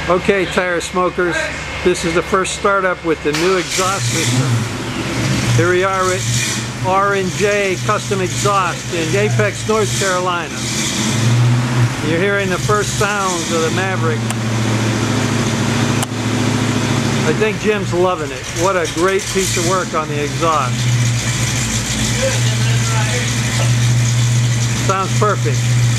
Okay, tire smokers, this is the first startup with the new exhaust system. Here we are at R&J Custom Exhaust in Apex, North Carolina. You're hearing the first sounds of the Maverick. I think Jim's loving it. What a great piece of work on the exhaust. Sounds perfect.